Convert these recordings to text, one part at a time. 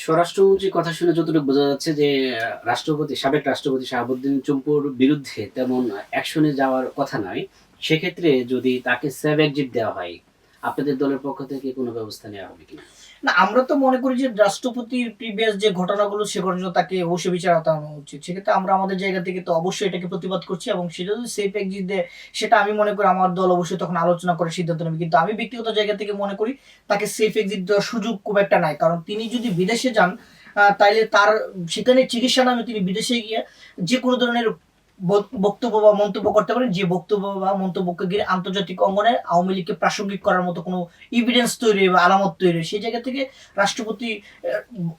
স্বরাষ্ট্রমন্ত্রীর কথা শুনে যতটুকু বোঝা যাচ্ছে যে সাবেক রাষ্ট্রপতি শাহাবুদ্দিন চুপ্পুর বিরুদ্ধে তেমন অ্যাকশনে যাওয়ার কথা নয়। সেক্ষেত্রে যদি তাকে সেভ এক্সিট দেওয়া হয়, আপনাদের দলের পক্ষ থেকে কোনো ব্যবস্থা নেওয়া হবে কিনা? না, আমরা তো মনে করি যে রাষ্ট্রপতির প্রিভিয়াস যে ঘটনাগুলো সেগুলোর জন্য তাকে অবশ্যই বিচার আওতায় আনা উচিত। সেক্ষেত্রে আমরা আমাদের জায়গা থেকে তো অবশ্যই এটাকে প্রতিবাদ করছি এবং সে যদি সেফ এক্সিট দেয় সেটা আমি মনে করি আমার দল অবশ্যই তখন আলোচনা করে সিদ্ধান্ত নেবে। কিন্তু আমি ব্যক্তিগত জায়গা থেকে মনে করি তাকে সেফ এক্সিট দেওয়ার সুযোগ খুব একটা নাই। কারণ তিনি যদি বিদেশে যান তাইলে তার সেখানে চিকিৎসা নামে তিনি বিদেশে গিয়ে যেকোনো ধরনের বক্তব্য বা মন্তব্য করতে পারেন, যে বক্তব্য বা মন্তব্যকে ঘিরে আন্তর্জাতিক অঙ্গনে আওয়ামী লীগকে প্রাসঙ্গিক করার মতো কোনো এভিডেন্স তৈরি বা আলামত তৈরি সেই জায়গা থেকে রাষ্ট্রপতি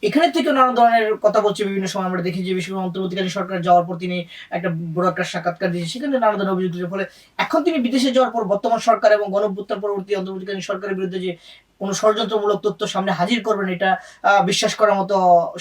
এখানে থেকে নানা ধরনের কথা বলছে। বিভিন্ন সময় আমরা দেখি যে বিশেষ করে অন্তর্বর্তীকালীন সরকার যাওয়ার পর তিনি একটা বড় একটা সাক্ষাৎকার দিয়েছে, সেখানে নানা ধরনের অভিযোগ তুলেছে। ফলে এখন তিনি বিদেশে যাওয়ার পর বর্তমান সরকার এবং গণঅভ্যুত্থান পরবর্তী অন্তর্বর্তীকালীন সরকারের বিরুদ্ধে যে কোনো ষড়যন্ত্রমূলক তথ্য সামনে হাজির করবেন এটা বিশ্বাস করার মতো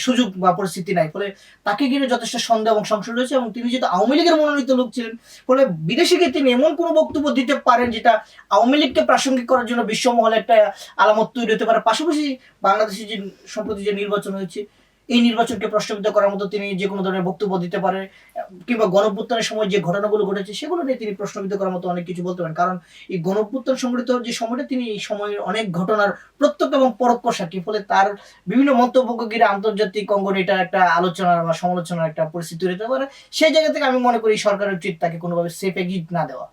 সুযোগ বা পরিস্থিতি নাই। ফলে তাকে ঘিরে যথেষ্ট সন্দেহ এবং সংশয় রয়েছে এবং তিনি যেহেতু আওয়ামী লীগের মনোনীত লোক ছিলেন, ফলে বিদেশে গিয়ে তিনি এমন কোনো বক্তব্য দিতে পারেন যেটা আওয়ামী লীগকে প্রাসঙ্গিক করার জন্য বিশ্বমহলে একটা আলামত তৈরি হতে পারে। পাশাপাশি বাংলাদেশে যে সম্প্রতি যে নির্বাচন হয়েছে এই নির্বাচনকে প্রশ্নবিদ্ধ করার মতো তিনি যে কোনো ধরনের বক্তব্য দিতে পারে, কিংবা গণঅভ্যুত্থানের সময় যে ঘটনাগুলো ঘটেছে সেগুলো নিয়ে তিনি প্রশ্নবিদ্ধ করার মতো অনেক কিছু বলতে পারেন। কারণ এই গণঅভ্যুত্থান সংঘটিত যে সময়টা তিনি এই সময়ের অনেক ঘটনার প্রত্যক্ষ এবং পরোক্ষ সাক্ষী। ফলে তার বিভিন্ন মন্তব্যকে ঘিরে আন্তর্জাতিক অঙ্গনে এটা একটা আলোচনা বা সমালোচনার একটা পরিস্থিতি তৈরি হতে পারে। সেই জায়গা থেকে আমি মনে করি সরকারের উচিত তাকে কোনোভাবে সেফ এক্সিট না দেওয়া।